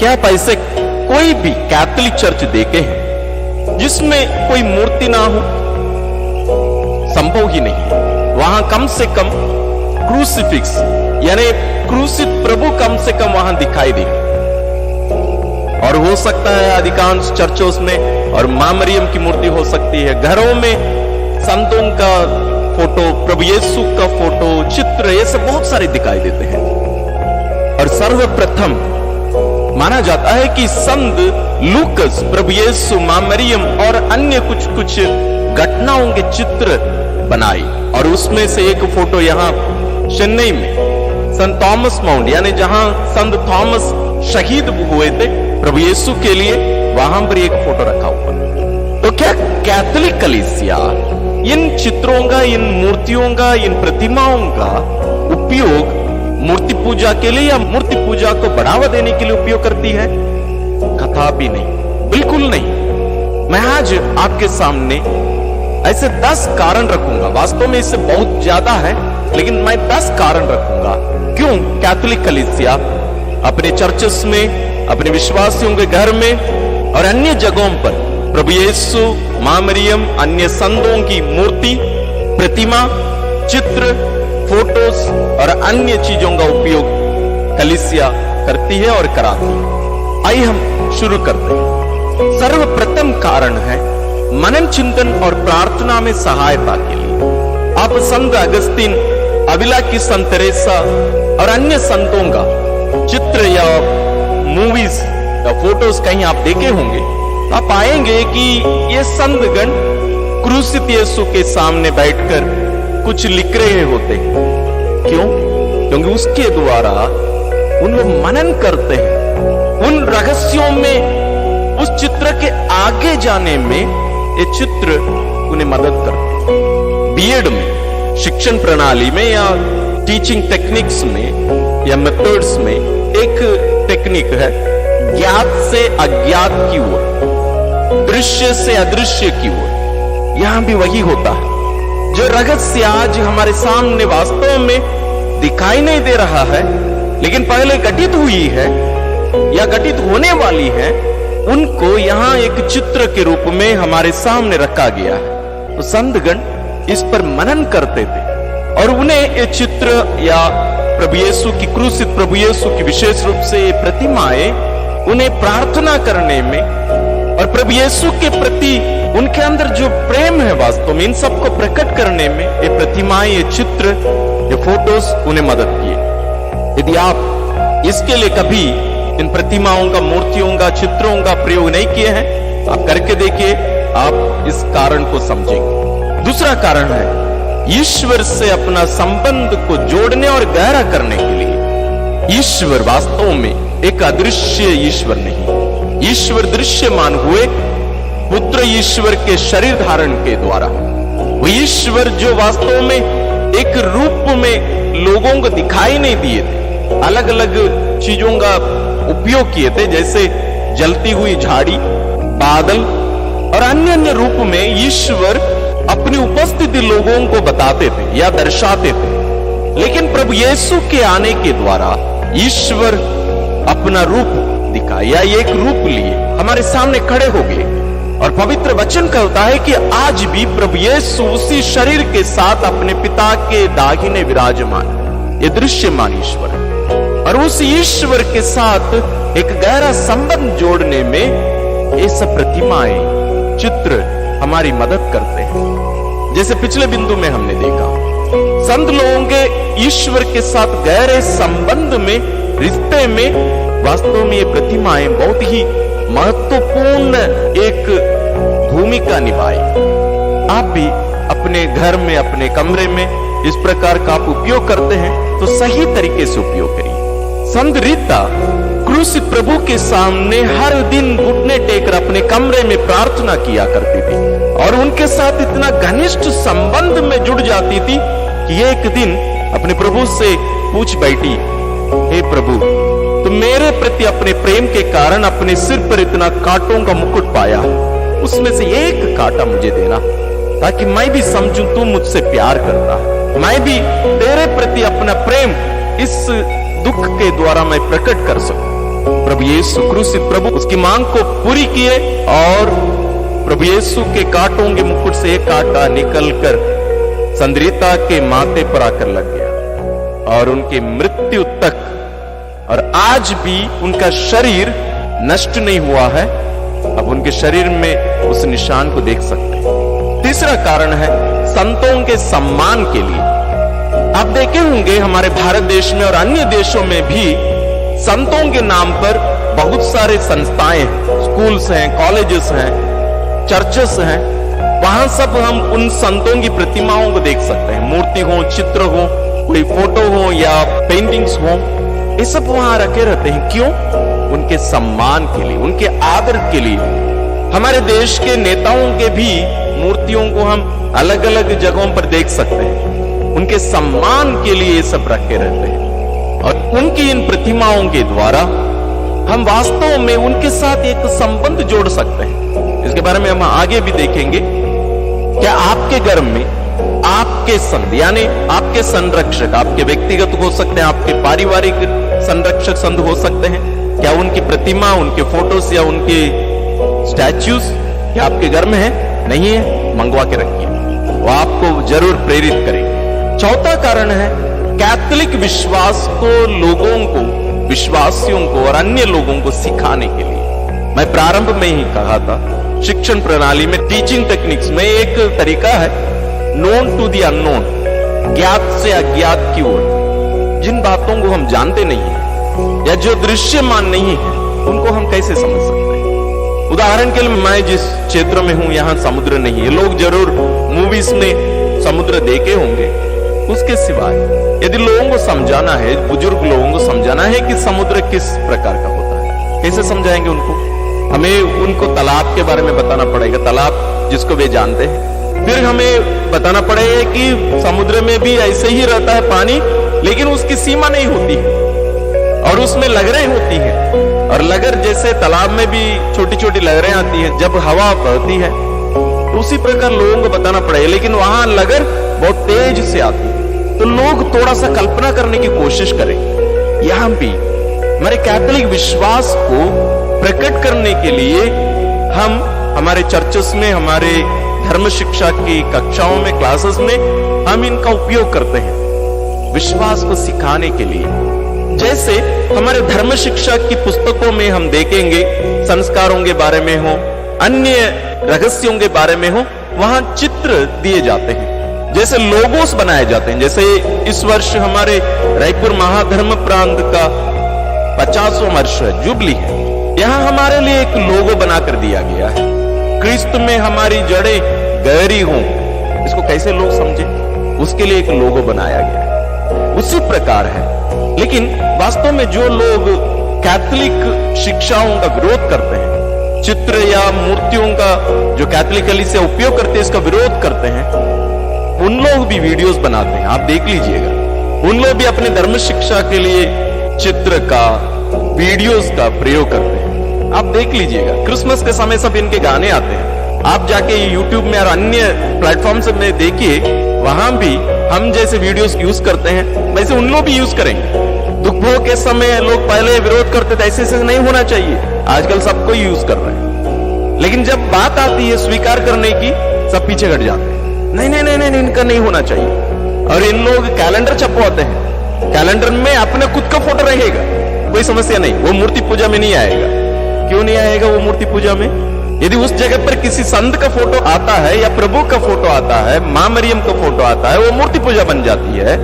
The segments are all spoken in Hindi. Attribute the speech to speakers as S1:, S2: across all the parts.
S1: क्या आप ऐसे कोई भी कैथोलिक चर्च देखे हैं जिसमें कोई मूर्ति ना हो? संभव ही नहीं। वहां कम से कम क्रूसिफिक्स यानी क्रूसित प्रभु कम से कम वहां दिखाई दे। और हो सकता है अधिकांश चर्चों में और मां मरियम की मूर्ति हो सकती है। घरों में संतों का फोटो, प्रभु यीशु का फोटो, चित्र, ये सब बहुत सारे दिखाई देते हैं। और सर्वप्रथम माना जाता है कि संत लूकस प्रभु यीशु, मां मरियम और अन्य कुछ कुछ घटनाओं के चित्र बनाई। और उसमें से एक फोटो यहाँ चेन्नई में संत थॉमस माउंट यानी जहां संत थॉमस शहीद हुए थे प्रभु यीशु के लिए, वहां पर एक फोटो रखा हुआ। तो क्या कैथोलिक कलीसिया इन चित्रों का, इन मूर्तियों का, इन प्रतिमाओं का उपयोग मूर्ति पूजा के लिए या मूर्ति पूजा को बढ़ावा देने के लिए उपयोग करती है? कदापि नहीं, बिल्कुल नहीं। मैं आज आपके सामने ऐसे 10 कारण रखूंगा। वास्तव में इससे बहुत ज्यादा है, लेकिन मैं 10 कारण रखूंगा क्यों कैथोलिक कलीसिया अपने चर्चेस में, अपने विश्वासियों के घर में और अन्य जगहों पर प्रभु यीशु, मां मरियम, अन्य संतों की मूर्ति, प्रतिमा, चित्र, फोटोज और अन्य चीजों का उपयोग कलीसिया करती है और कराती है। आइए हम शुरू करते हैं। सर्वप्रथम कारण है मनन, चिंतन और प्रार्थना में सहायता के लिए। आप संत अगस्तीन, अविला की संत तेरेसा और अन्य संतों का चित्र या मूवीज या फोटोज कहीं आप देखे होंगे, आप पाएंगे कि ये संतगण क्रूसित यीशु के सामने बैठकर कुछ लिख रहे होते हैं। क्यों? क्योंकि उसके द्वारा उन लोग मनन करते हैं उन रहस्यों में। उस चित्र के आगे जाने में ये चित्र उन्हें मदद करते हैं। बीएड में, शिक्षण प्रणाली में या टीचिंग टेक्निक्स में या मेथड्स में एक टेक्निक है ज्ञात से अज्ञात की ओर, दृश्य से अदृश्य की ओर। यहां भी वही होता है। जो रहस्य आज हमारे सामने वास्तव में दिखाई नहीं दे रहा है, लेकिन पहले घटित हुई है या घटित होने वाली है, उनको यहां एक चित्र के रूप में हमारे सामने रखा गया है। तो संतगण इस पर मनन करते थे और उन्हें ये चित्र या प्रभु यीशु की, क्रूसित प्रभु यीशु की विशेष रूप से ये प्रतिमाएं उन्हें प्रार्थना करने में और प्रभु यीशु के प्रति उनके अंदर जो प्रेम है वास्तव में, इन सबको प्रकट करने में ये प्रतिमाएं, ये चित्र, ये फोटोज उन्हें मदद किए। यदि आप इसके लिए कभी इन प्रतिमाओं का, मूर्तियों का, चित्रों का प्रयोग नहीं किए हैं, आप करके देखिए, आप इस कारण को समझेंगे। दूसरा कारण है ईश्वर से अपना संबंध को जोड़ने और गहरा करने के लिए। ईश्वर वास्तव में एक अदृश्य ईश्वर नहीं, ईश्वर दृश्यमान हुए पुत्र ईश्वर के शरीर धारण के द्वारा। वो ईश्वर जो वास्तव में एक रूप में लोगों को दिखाई नहीं दिए थे, अलग अलग चीजों का उपयोग किए थे, जैसे जलती हुई झाड़ी, बादल और अन्य अन्य रूप में ईश्वर अपनी उपस्थिति लोगों को बताते थे या दर्शाते थे। लेकिन प्रभु यीशु के आने के द्वारा ईश्वर अपना रूप दिखाया, एक रूप लिए हमारे सामने खड़े हो गए। और पवित्र वचन कहता है कि आज भी प्रभु यीशु उसी शरीर के साथ अपने पिता के दाहिने विराजमान, ये दृश्यमान ईश्वर है। और उस ईश्वर के साथ एक गहरा संबंध जोड़ने में ये सब प्रतिमाएं, चित्र हमारी मदद करते हैं। जैसे पिछले बिंदु में हमने देखा, संत लोगों के ईश्वर के साथ गहरे संबंध में, रिश्ते में वास्तव में ये प्रतिमाएं बहुत ही महत्वपूर्ण एक भूमिका निभाई। आप भी अपने घर में, अपने कमरे में इस प्रकार का आप उपयोग करते हैं तो सही तरीके से उपयोग करिए। संत रीता क्रूसित प्रभु के सामने हर दिन घुटने टेकर अपने कमरे में प्रार्थना किया करती थी और उनके साथ इतना घनिष्ठ संबंध में जुड़ जाती थी कि एक दिन अपने प्रभु से पूछ बैठी, हे प्रभु, तो मेरे प्रति अपने प्रेम के कारण अपने सिर पर इतना कांटों का मुकुट पाया, उसमें से एक कांटा मुझे देना ताकि मैं भी समझूं तू मुझसे प्यार करता है, मैं भी तेरे प्रति अपना प्रेम इस दुख के द्वारा मैं प्रकट कर सकूं। प्रभु यीशु क्रूसित प्रभु उसकी मांग को पूरी किए और प्रभु यीशु के कांटों के मुकुट से एक कांटा निकलकर संद्रिता के माथे पर आकर लग गया और उनकी मृत्यु तक, और आज भी उनका शरीर नष्ट नहीं हुआ है। अब उनके शरीर में उस निशान को देख सकते हैं। तीसरा कारण है संतों के सम्मान के लिए। आप देखे होंगे हमारे भारत देश में और अन्य देशों में भी संतों के नाम पर बहुत सारे संस्थाएं हैं, स्कूल्स हैं, कॉलेजेस हैं, चर्चेस हैं। वहां सब हम उन संतों की प्रतिमाओं को देख सकते हैं। मूर्ति हो, चित्र हो, कोई फोटो हो या पेंटिंग्स हो, ये सब वहां रखे रहते हैं। क्यों? उनके सम्मान के लिए, उनके आदर के लिए। हमारे देश के नेताओं के भी मूर्तियों को हम अलग अलग जगहों पर देख सकते हैं। उनके सम्मान के लिए ये सब रखे रहते हैं और उनकी इन प्रतिमाओं के द्वारा हम वास्तव में उनके साथ एक संबंध जोड़ सकते हैं। इसके बारे में हम आगे भी देखेंगे। क्या आपके घर में आपके संत यानी आपके संरक्षक, आपके व्यक्तिगत हो सकते हैं, आपके पारिवारिक संरक्षक संत हो सकते हैं, क्या उनकी प्रतिमा, उनके फोटोस या उनके स्टैच्यूज क्या आपके घर में है? नहीं है? मंगवा के रखिए, वो आपको जरूर प्रेरित करेंगे। चौथा कारण है कैथोलिक विश्वास को लोगों को, विश्वासियों को और अन्य लोगों को सिखाने के लिए। मैं प्रारंभ में ही कहा था, शिक्षण प्रणाली में टीचिंग टेक्निक्स में एक तरीका है नोन टू द अननोन, ज्ञात से अज्ञात की ओर। जिन बातों को हम जानते नहीं है या जो दृश्यमान नहीं है, उनको हम कैसे समझ सकते हैं? उदाहरण के लिए मैं जिस क्षेत्र में हूं यहां समुद्र नहीं है। लोग जरूर मूवीज में समुद्र देखे होंगे, उसके सिवाय यदि लोगों को समझाना है, बुजुर्ग लोगों को समझाना है कि समुद्र किस प्रकार का होता है, कैसे समझाएंगे उनको? हमें उनको तालाब के बारे में बताना पड़ेगा, तालाब जिसको वे जानते हैं। फिर हमें बताना पड़ेगा कि समुद्र में भी ऐसे ही रहता है पानी, लेकिन उसकी सीमा नहीं होती है और उसमें लहरें होती हैं, और लहर जैसे तालाब में भी छोटी छोटी लहरें आती हैं जब हवा बहती है, तो उसी प्रकार लोगों को बताना पड़ेगा। लेकिन वहां लहर बहुत तेज से आती है, तो लोग थोड़ा सा कल्पना करने की कोशिश करें। यहां भी हमारे कैथोलिक विश्वास को प्रकट करने के लिए हम हमारे चर्चेस में, हमारे धर्म शिक्षा की कक्षाओं में, क्लासेस में हम इनका उपयोग करते हैं विश्वास को सिखाने के लिए। जैसे हमारे धर्म शिक्षा की पुस्तकों में हम देखेंगे, संस्कारों के बारे में हो, अन्य रहस्यों के बारे में हो, वहां चित्र दिए जाते हैं, जैसे लोगोस बनाए जाते हैं। जैसे इस वर्ष हमारे रायपुर महाधर्म प्रांत का 50वां वर्ष जुबली है, यहां हमारे लिए एक लोगो बनाकर दिया गया है, क्रिस्त में हमारी जड़ें गहरी हों। इसको कैसे लोग समझे, उसके लिए एक लोगो बनाया गया है। उसी प्रकार है, लेकिन वास्तव में जो लोग कैथोलिक शिक्षाओं का विरोध करते हैं, चित्र या मूर्तियों का जो कैथोलिक कलीसिया से उपयोग करते हैं, इसका विरोध करते हैं, उन लोग भी वीडियोस बनाते हैं। आप देख लीजिएगा, उन लोग भी अपने धर्म शिक्षा के लिए चित्र का, वीडियोस का प्रयोग करते हैं। आप देख लीजिएगा, क्रिसमस के समय सब इनके गाने आते हैं। आप जाके यूट्यूब में और अन्य प्लेटफॉर्म से में देखिए, वहां भी हम जैसे वीडियोस यूज करते हैं वैसे उन लोग भी यूज करेंगे। दुख भोग के समय लोग पहले विरोध करते थे, ऐसे नहीं होना चाहिए, आजकल सबको यूज कर रहे हैं। लेकिन जब बात आती है स्वीकार करने की, सब पीछे हट जाते हैं। नहीं नहीं नहीं नहीं, इनका नहीं होना चाहिए। और इन लोग कैलेंडर छपवाते हैं, कैलेंडर में अपने खुद का फोटो रहेगा, कोई समस्या नहीं, वो मूर्ति पूजा में नहीं आएगा। क्यों नहीं आएगा वो मूर्ति पूजा में? यदि उस जगह पर किसी संत का फोटो आता है या प्रभु का फोटो आता है, मां मरियम का फोटो आता है, वो मूर्ति पूजा बन जाती है।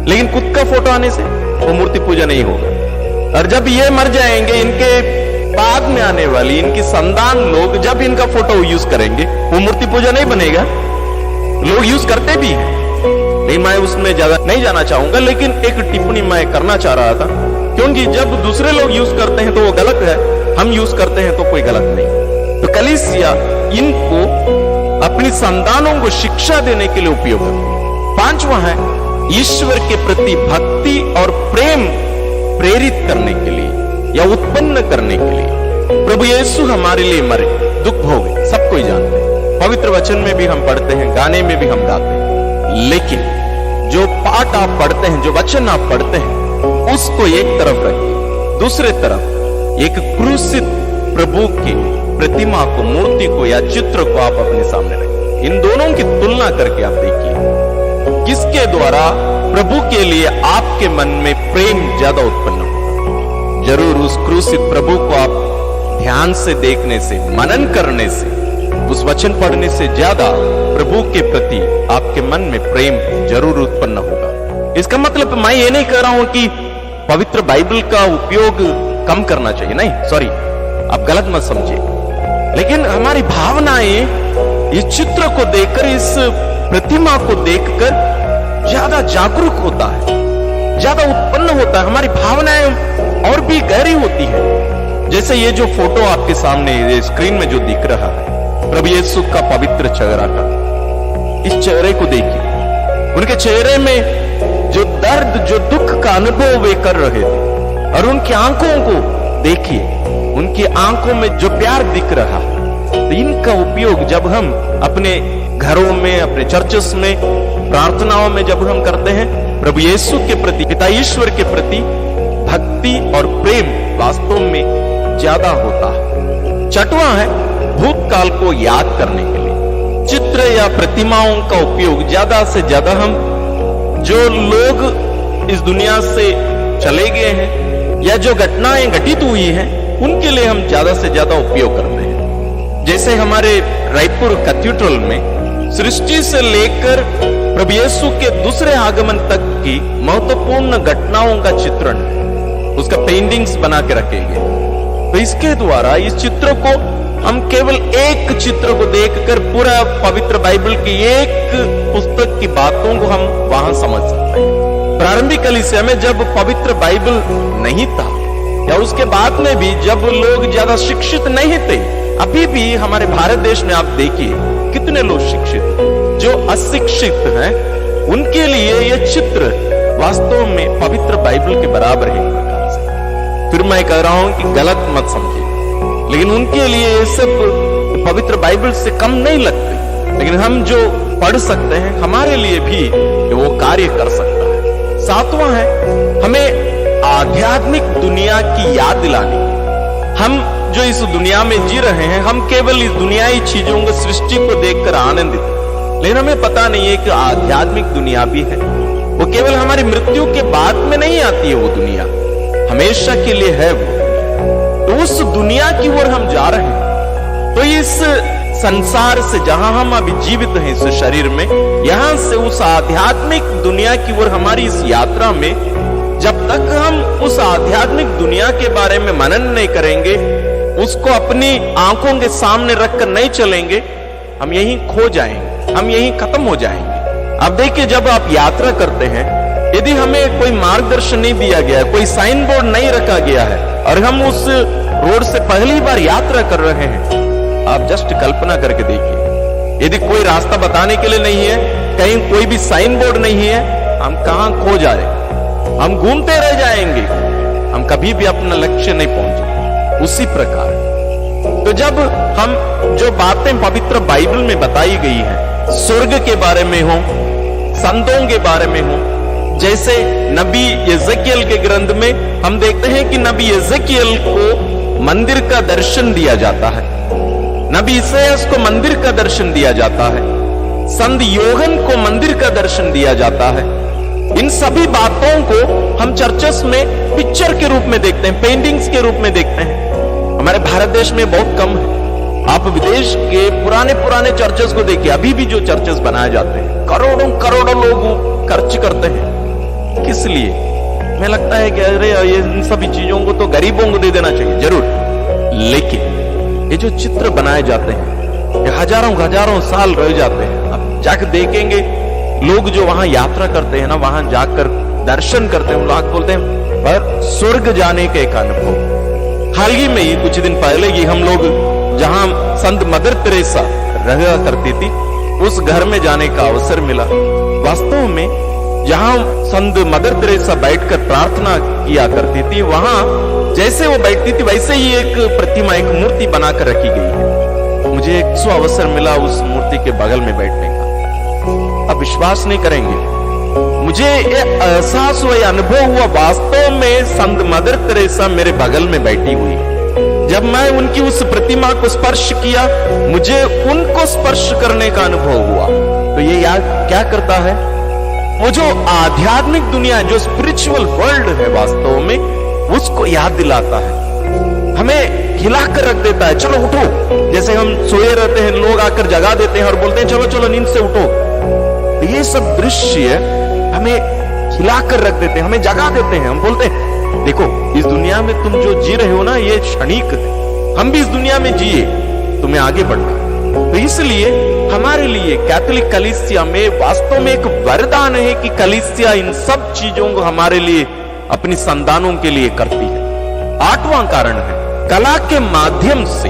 S1: लेकिन खुद का फोटो आने से वो मूर्ति पूजा नहीं होगा। और जब ये मर जाएंगे, इनके बाद में आने वाली इनकी संतान लोग जब इनका फोटो यूज करेंगे, वो मूर्ति पूजा नहीं बनेगा। लोग यूज करते भी हैं, नहीं मैं उसमें ज्यादा नहीं जाना चाहूंगा, लेकिन एक टिप्पणी मैं करना चाह रहा था, क्योंकि जब दूसरे लोग यूज करते हैं तो वो गलत है, हम यूज करते हैं तो कोई गलत नहीं। तो कलीसिया इनको अपनी संतानों को शिक्षा देने के लिए उपयोग करती है। पांचवा है ईश्वर के प्रति भक्ति और प्रेम प्रेरित करने के लिए या उत्पन्न करने के लिए। प्रभु यीशु हमारे लिए मरे, दुख भोगे, सब कोई जानते हैं, पवित्र वचन में भी हम पढ़ते हैं, गाने में भी हम गाते हैं। लेकिन जो पाठ आप पढ़ते हैं, जो वचन आप पढ़ते हैं, उसको एक तरफ रखिए, दूसरे तरफ एक क्रूसित प्रभु की प्रतिमा को, मूर्ति को या चित्र को आप अपने सामने रखें। इन दोनों की तुलना करके आप देखिए किसके द्वारा प्रभु के लिए आपके मन में प्रेम ज्यादा उत्पन्न होगा। जरूर उस क्रूसित प्रभु को आप ध्यान से देखने से, मनन करने से, उस वचन पढ़ने से ज्यादा प्रभु के प्रति आपके मन में प्रेम जरूर उत्पन्न होगा। इसका मतलब मैं ये नहीं कह रहा हूं कि पवित्र बाइबल का उपयोग कम करना चाहिए, नहीं, सॉरी, आप गलत मत समझिए। लेकिन हमारी भावनाएं इस चित्र को देखकर, इस प्रतिमा को देखकर ज्यादा जागरूक होता है, ज्यादा उत्पन्न होता है। हमारी भावनाएं और भी गहरी होती है। जैसे ये जो फोटो आपके सामने ये स्क्रीन में जो दिख रहा है, प्रभु यीशु का पवित्र चेहरा का, इस चेहरे को देखिए। उनके चेहरे में जो दर्द, जो दुख का अनुभव वे कर रहे थे, और उनकी आंखों को देखिए, उनकी आंखों में जो प्यार दिख रहा। तो इनका उपयोग जब हम अपने घरों में, अपने चर्चेस में, प्रार्थनाओं में जब हम करते हैं, प्रभु यीशु के प्रति, पिता ईश्वर के प्रति भक्ति और प्रेम वास्तव में ज्यादा होता है। छठवां है भूतकाल को याद करने के लिए चित्र या प्रतिमाओं का उपयोग ज्यादा से ज्यादा हम जो लोग इस दुनिया से चले गए हैं या जो घटनाएं घटित हुई हैं उनके लिए हम ज्यादा से ज्यादा उपयोग करते हैं। जैसे हमारे रायपुर कैथेड्रल में सृष्टि से लेकर प्रभु यीशु के दूसरे आगमन तक की महत्वपूर्ण घटनाओं का चित्रण, उसका पेंटिंग्स बना के रखे गए। तो इसके द्वारा इस चित्र को हम केवल एक चित्र को देखकर पूरा पवित्र बाइबल की एक पुस्तक की बातों को हम वहां समझ सकते हैं। प्रारंभिक कलीसिया में जब पवित्र बाइबल नहीं था, या उसके बाद में भी जब लोग ज्यादा शिक्षित नहीं थे, अभी भी हमारे भारत देश में आप देखिए कितने लोग शिक्षित, जो अशिक्षित हैं, उनके लिए यह चित्र वास्तव में पवित्र बाइबल के बराबर है। एक प्रकार से फिर मैं कह रहा हूं कि गलत मत समझिए, लेकिन उनके लिए ये सब पवित्र बाइबल से कम नहीं लगते। लेकिन हम जो पढ़ सकते हैं, हमारे लिए भी वो कार्य कर सकता है। सातवां है हमें आध्यात्मिक दुनिया की याद दिलानी। हम जो इस दुनिया में जी रहे हैं, हम केवल इस दुनियाई चीजों को, सृष्टि को देखकर आनंदित हैं, लेकिन हमें पता नहीं है कि आध्यात्मिक दुनिया भी है। वो केवल हमारी मृत्यु के बाद में नहीं आती है, वो दुनिया हमेशा के लिए है। वो तो उस दुनिया की ओर हम जा रहे हैं। तो इस संसार से, जहां हम अभी जीवित हैं इस शरीर में, यहां से उस आध्यात्मिक दुनिया की ओर हमारी इस यात्रा में, जब तक हम उस आध्यात्मिक दुनिया के बारे में मनन नहीं करेंगे, उसको अपनी आंखों के सामने रखकर नहीं चलेंगे, हम यहीं खो जाएंगे, हम यहीं खत्म हो जाएंगे। अब देखिए, जब आप यात्रा करते हैं, यदि हमें कोई मार्गदर्शन नहीं दिया गया, कोई साइन बोर्ड नहीं रखा गया है, और हम उस रोड से पहली बार यात्रा कर रहे हैं, आप जस्ट कल्पना करके देखिए, यदि कोई रास्ता बताने के लिए नहीं है, कहीं कोई भी साइन बोर्ड नहीं है, हम कहां खो जाए, हम घूमते रह जाएंगे, हम कभी भी अपना लक्ष्य नहीं पहुंचे। उसी प्रकार तो जब हम जो बातें पवित्र बाइबल में बताई गई हैं, स्वर्ग के बारे में हो, संतों के बारे में हो, जैसे नबी यिर्मयाह के ग्रंथ में हम देखते हैं कि नबी यिर्मयाह को मंदिर का दर्शन दिया जाता है, नबी ईसायाह को मंदिर का दर्शन दिया जाता है, संत यूहन्ना को मंदिर का दर्शन दिया जाता है। इन सभी बातों को हम चर्चेस में पिक्चर के रूप में देखते हैं, पेंटिंग्स के रूप में देखते हैं। हमारे भारत देश में बहुत कम है। आप विदेश के पुराने पुराने चर्चेस को देखिए, अभी भी जो चर्चेस बनाए जाते हैं, करोड़ों करोड़ों लोग खर्च करते हैं। किस लिए? हमें लगता है कि अरे ये इन सभी चीजों को तो गरीबों को दे देना चाहिए, जरूर, लेकिन ये जो चित्र बनाए जाते हैं, ये हजारों हजारों साल रह जाते हैं। अब जाकर देखेंगे, लोग जो वहां यात्रा करते हैं ना, वहां जाकर दर्शन करते हैं, लोग बोलते हैं पर स्वर्ग जाने का एक अनुभव। हाल ही में ही कुछ दिन पहले ही हम लोग जहां संत मदर तेरेसा रहा करती थी, उस घर में जाने का अवसर मिला। वास्तव में जहां संत मदर तेरेसा बैठकर प्रार्थना किया करती थी, वहां जैसे वो बैठती थी वैसे ही एक प्रतिमा, एक मूर्ति बनाकर रखी गई है। मुझे एक अवसर मिला उस मूर्ति के बगल में बैठने का। अब विश्वास नहीं करेंगे, मुझे ये एहसास हुआ, अनुभव हुआ, वास्तव में संत मदर तेरेसा मेरे बगल में बैठी हुई। जब मैं उनकी उस प्रतिमा को स्पर्श किया, मुझे उनको स्पर्श करने का अनुभव हुआ। तो ये याद क्या करता है? वो जो आध्यात्मिक दुनिया, जो स्पिरिचुअल वर्ल्ड है, वास्तव में उसको याद दिलाता है, हमें हिलाकर रख देता है। चलो उठो, जैसे हम सोए रहते हैं, लोग आकर जगा देते हैं और बोलते हैं चलो चलो नींद से उठो। तो ये सब दृश्य हमें हिलाकर रख देते हैं, हमें जगा देते हैं। हम बोलते हैं देखो, इस दुनिया में तुम जो जी रहे हो ना, ये क्षणिक है, हम भी इस दुनिया में जिए, तुम्हें आगे बढ़ना। तो इसलिए हमारे लिए कैथोलिक कलीसिया में वास्तव में एक वरदान है कि कलीसिया इन सब चीजों को हमारे लिए, अपनी संतानों के लिए करती है। 8वां कारण है कला के माध्यम से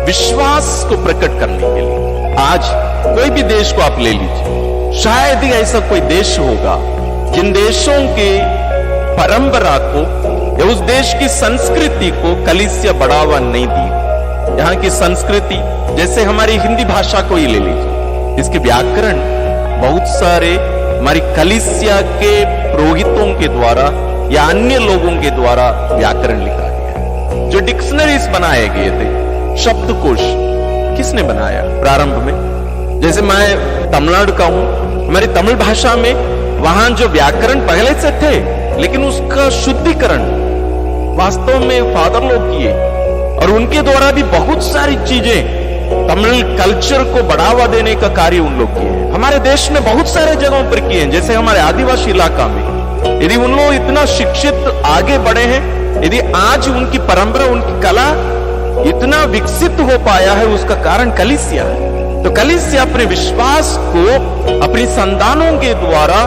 S1: विश्वास को प्रकट करने के लिए। आज कोई भी देश को आप ले लीजिए, शायद ही ऐसा कोई देश होगा जिन देशों के परंपरा को या उस देश की संस्कृति को कलीसिया बढ़ावा नहीं दी। यहाँ की संस्कृति, जैसे हमारी हिंदी भाषा को ही ले लीजिए, इसके व्याकरण बहुत सारे हमारी कलीसिया के पुरोहितों के द्वारा या अन्य लोगों के द्वारा व्याकरण लिखा गया। जो डिक्शनरीज बनाए गए थे, शब्दकोश किसने बनाया प्रारंभ में? जैसे मैं तमिलनाडु का हूं, हमारी तमिल भाषा में वहां जो व्याकरण पहले से थे, लेकिन उसका शुद्धिकरण वास्तव में फादर लोग किए, और उनके द्वारा भी बहुत सारी चीजें तमिल कल्चर को बढ़ावा देने का कार्य उन लोग किए। हमारे देश में बहुत सारे जगहों पर किए हैं, जैसे हमारे आदिवासी इलाका में। यदि उन लोग इतना शिक्षित आगे बढ़े हैं, यदि आज उनकी परंपरा, उनकी कला इतना विकसित हो पाया है, उसका कारण कलीसिया है। तो कलीसिया अपने विश्वास को अपनी संतानों के द्वारा,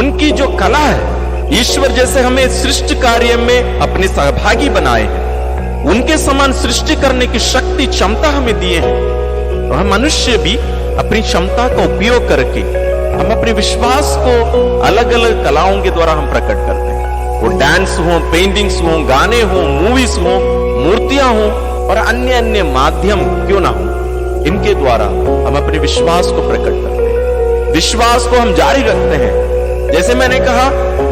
S1: उनकी जो कला है, ईश्वर जैसे हमें सृष्टि कार्य में अपने सहभागी बनाए हैं, उनके समान सृष्टि करने की शक्ति, क्षमता हमें दिए हैं। तो हम मनुष्य भी अपनी क्षमता का उपयोग करके हम अपने विश्वास को अलग अलग कलाओं के द्वारा हम प्रकट करते हैं। वो डांस हो, पेंटिंग्स हो, गाने हो, मूवीज हो, मूर्तियां हो और अन्य अन्य माध्यम क्यों ना हो, इनके द्वारा हम अपने विश्वास को प्रकट करते हैं। विश्वास को हम जारी रखते हैं। जैसे मैंने कहा,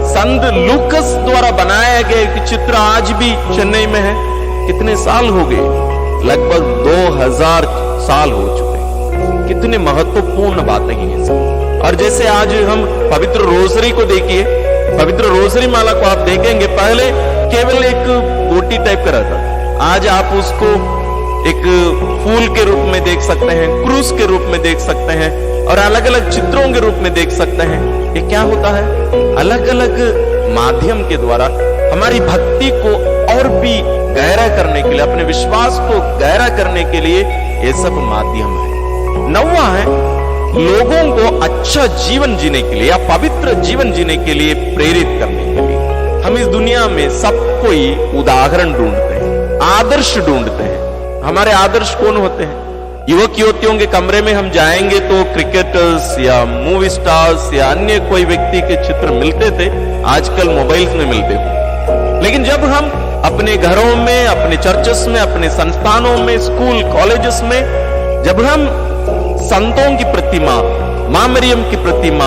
S1: संत लूकस द्वारा बनाया गया एक चित्र आज भी चेन्नई में है। कितने साल हो गए? लगभग 2000 साल हो चुके। कितने महत्वपूर्ण बातें हैं ये सब। और जैसे आज हम पवित्र रोजरी को देखिए, पवित्र रोजरी माला को आप देखेंगे, पहले केवल एक गोटी टाइप का रहता, आज आप उसको एक फूल के रूप में देख सकते हैं, क्रूस के रूप में देख सकते हैं, और अलग अलग चित्रों के रूप में देख सकते हैं। ये क्या होता है? अलग अलग माध्यम के द्वारा हमारी भक्ति को और भी गहरा करने के लिए, अपने विश्वास को गहरा करने के लिए ये सब माध्यम है। 9वां है लोगों को अच्छा जीवन जीने के लिए या पवित्र जीवन जीने के लिए प्रेरित करने के लिए। हम इस दुनिया में सब कोई उदाहरण ढूंढते हैं, आदर्श ढूंढते हैं। हमारे आदर्श कौन होते हैं? युवक युवतियों के कमरे में हम जाएंगे तो क्रिकेटर्स या मूवी स्टार्स या अन्य कोई व्यक्ति के चित्र मिलते थे, आजकल मोबाइल्स में मिलते थे। लेकिन जब हम अपने घरों में, अपने चर्चेस में, अपने संस्थानों में, स्कूल कॉलेजेस में, जब हम संतों की प्रतिमा, मां मरियम की प्रतिमा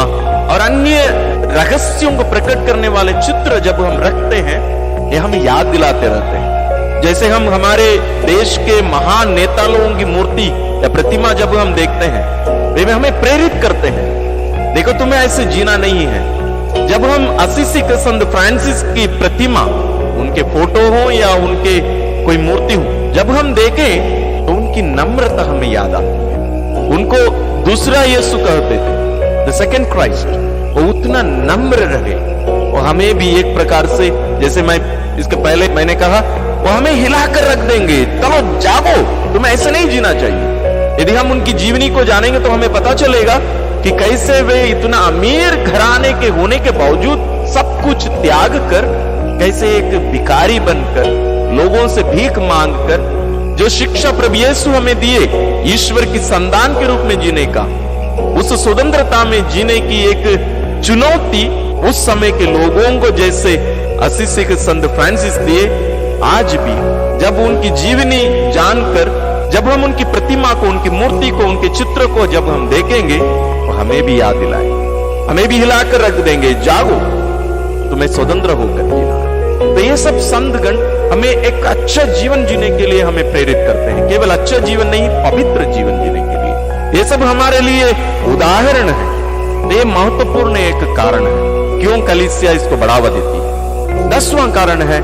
S1: और अन्य रहस्यों को प्रकट करने वाले चित्र जब हम रखते हैं, ये हमें याद दिलाते रहते हैं। जैसे हम हमारे देश के महान नेता लोगों की मूर्ति या प्रतिमा जब हम देखते हैं, वे हमें प्रेरित करते हैं, देखो तुम्हें ऐसे जीना नहीं है। जब हम असीसी के संत फ्रांसिस की प्रतिमा, उनके फोटो हो या उनके कोई मूर्ति हो, जब हम देखें तो उनकी नम्रता हमें याद आती है। उनको दूसरा यीशु कहते थे, द सेकंड क्राइस्ट। वो उतना नम्र रहे, और हमें भी एक प्रकार से, जैसे मैं इसके पहले मैंने कहा, वो हमें हिलाकर रख देंगे, चलो जागो, तुम्हें ऐसे नहीं जीना चाहिए। यदि हम उनकी जीवनी को जानेंगे तो हमें पता चलेगा कि कैसे वे इतना अमीर घराने के होने के बावजूद सब कुछ त्याग कर, कैसे एक भिखारी बनकर, लोगों से भीख मांगकर, जो शिक्षा प्रभु यीशु हमें दिए ईश्वर की संतान के रूप में जीने का, उस स्वतंत्रता में जीने की एक चुनौती उस समय के लोगों को जैसे असीसी के संत फ्रांसिस दिए, आज भी जब उनकी जीवनी जानकर, जब हम उनकी प्रतिमा को, उनकी मूर्ति को, उनके चित्र को जब हम देखेंगे तो हमें भी याद दिलाए, हमें भी हिलाकर रख देंगे, जागो, तुम्हें स्वतंत्र होकर जीना है। तो ये सब संतगण हमें एक अच्छा जीवन जीने के लिए हमें प्रेरित करते हैं, केवल अच्छा जीवन नहीं, पवित्र जीवन जीने के लिए। ये सब हमारे लिए उदाहरण है। तो ये महत्वपूर्ण एक कारण है क्यों कलीसिया इसको बढ़ावा देती है। 10वां कारण है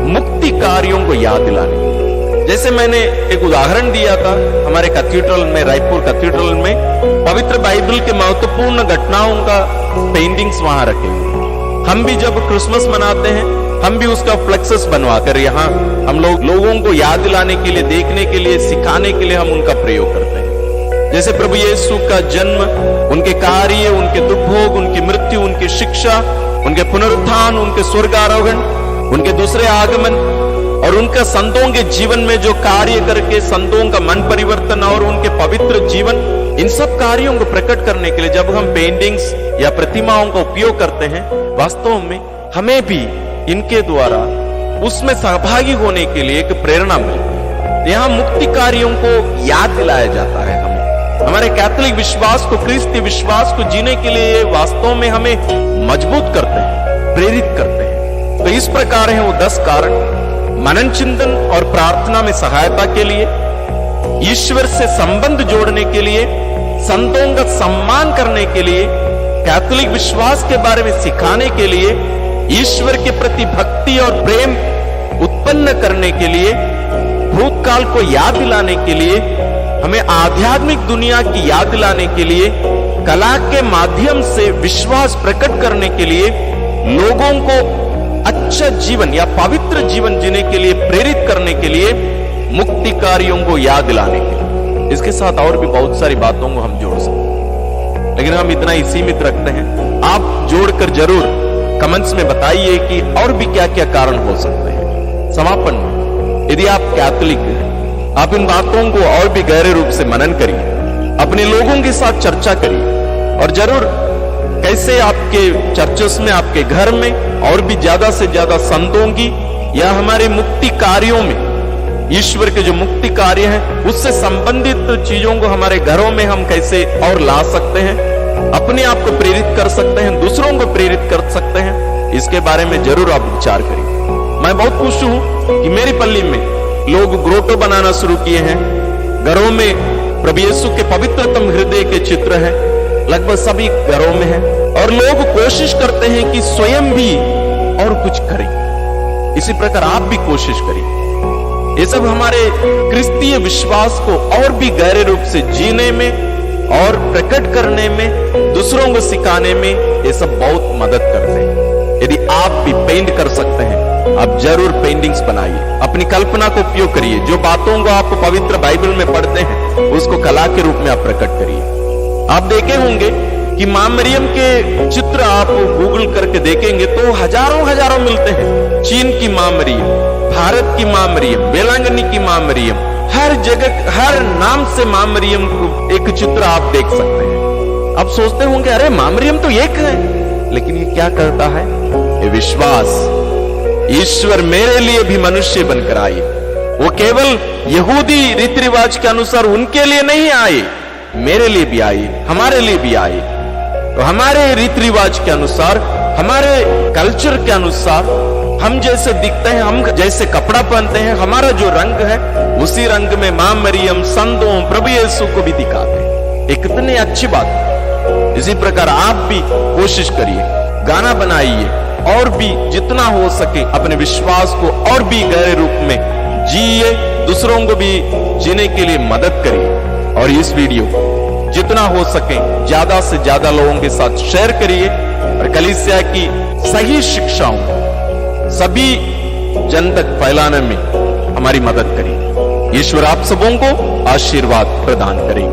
S1: मुक्ति कार्यों को याद दिलाने। जैसे मैंने एक उदाहरण दिया था, हमारे कैथेड्रल में, रायपुर कैथेड्रल में पवित्र बाइबल के महत्वपूर्ण घटनाओं का पेंटिंग्स वहां रखे। हम भी जब क्रिसमस मनाते हैं, हम भी उसका फ्लेक्सेस बनवाकर यहाँ हम लोगों को याद दिलाने के लिए, देखने के लिए, सिखाने के लिए हम उनका प्रयोग करते हैं। जैसे प्रभु यीशु का जन्म, उनके कार्य, उनके दुख भोग, उनकी मृत्यु, उनकी शिक्षा, उनके पुनरुत्थान, उनके स्वर्गारोहण, उनके दूसरे आगमन और उनका संतों के जीवन में जो कार्य करके संतों का मन परिवर्तन और उनके पवित्र जीवन, इन सब कार्यों को प्रकट करने के लिए जब हम पेंटिंग्स या प्रतिमाओं का उपयोग करते हैं, वास्तव में हमें भी इनके द्वारा उसमें सहभागी होने के लिए एक प्रेरणा मिलती है। यहाँ मुक्ति कार्यों को याद दिलाया जाता है। हमें हमारे कैथोलिक विश्वास को, क्रिस्ती विश्वास को जीने के लिए वास्तव में हमें मजबूत करते हैं, प्रेरित करते हैं। तो इस प्रकार है वो 10 कारण। मनन चिंतन और प्रार्थना में सहायता के लिए, ईश्वर से संबंध जोड़ने के लिए, संतों का सम्मान करने के लिए, कैथोलिक विश्वास के बारे में सिखाने के लिए, ईश्वर के प्रति भक्ति और प्रेम उत्पन्न करने के लिए, भूतकाल को याद दिलाने के लिए, हमें आध्यात्मिक दुनिया की याद दिलाने के लिए, कला के माध्यम से विश्वास प्रकट करने के लिए, लोगों को अच्छा जीवन या पवित्र जीवन जीने के लिए प्रेरित करने के लिए, मुक्ति कार्यों को याद दिलाने के लिए। इसके साथ और भी बहुत सारी बातों को हम जोड़ सकते हैं, लेकिन हम इतना ही सीमित रखते हैं। आप जोड़कर जरूर कमेंट्स में बताइए कि और भी क्या क्या कारण हो सकते हैं। समापन में, यदि आप कैथोलिक हैं, आप इन बातों को और भी गहरे रूप से मनन करिए, अपने लोगों के साथ चर्चा करिए और जरूर कैसे आपके चर्चेस में, आपके घर में और भी ज्यादा से ज्यादा संतों की या हमारे मुक्ति कार्यों में, ईश्वर के जो मुक्ति कार्य हैं उससे संबंधित चीजों को हमारे घरों में हम कैसे और ला सकते हैं, अपने आप को प्रेरित कर सकते हैं, दूसरों को प्रेरित कर सकते हैं, इसके बारे में जरूर आप विचार करिए। मैं बहुत खुश हूं कि मेरी पल्ली में लोग ग्रोटो बनाना शुरू किए हैं। घरों में प्रभु यीशु के पवित्रतम हृदय के चित्र हैं, लगभग सभी घरों में है, और लोग कोशिश करते हैं कि स्वयं भी और कुछ करें। इसी प्रकार आप भी कोशिश करिए। ये सब हमारे क्रिस्तीय विश्वास को और भी गहरे रूप से जीने में और प्रकट करने में, दूसरों को सिखाने में ये सब बहुत मदद करते हैं। यदि आप भी पेंट कर सकते हैं, आप जरूर पेंटिंग्स बनाइए, अपनी कल्पना को उपयोग करिए। जो बातों को आप पवित्र बाइबल में पढ़ते हैं उसको कला के रूप में आप प्रकट करिए। आप देखे होंगे कि मां मरियम के चित्र आप गूगल करके देखेंगे तो हजारों मिलते हैं। चीन की मां मरियम, भारत की मां मरियम, बेलांगनी की मां मरियम, हर जगह हर नाम से मां मरियम को एक चित्र आप देख सकते हैं। आप सोचते होंगे अरे मां मरियम तो एक है, लेकिन ये क्या करता है? ये विश्वास, ईश्वर मेरे लिए भी मनुष्य बनकर आए। वो केवल यहूदी रीति रिवाज के अनुसार उनके लिए नहीं आए, मेरे लिए भी आए, हमारे लिए भी आए। तो हमारे रीति रिवाज के अनुसार, हमारे कल्चर के अनुसार, हम जैसे दिखते हैं, हम जैसे कपड़ा पहनते हैं, हमारा जो रंग है उसी रंग में मां मरियम, संतों, प्रभु यीशु को भी दिखाते हैं। एक कितनी अच्छी बात है। इसी प्रकार आप भी कोशिश करिए, गाना बनाइए और भी जितना हो सके अपने विश्वास को और भी गहरे रूप में जिए, दूसरों को भी जीने के लिए मदद करिए। और इस वीडियो को जितना हो सके ज्यादा से ज्यादा लोगों के साथ शेयर करिए और कलीसिया की सही शिक्षाओं सभी जन तक फैलाने में हमारी मदद करिए। ईश्वर आप सबों को आशीर्वाद प्रदान करें।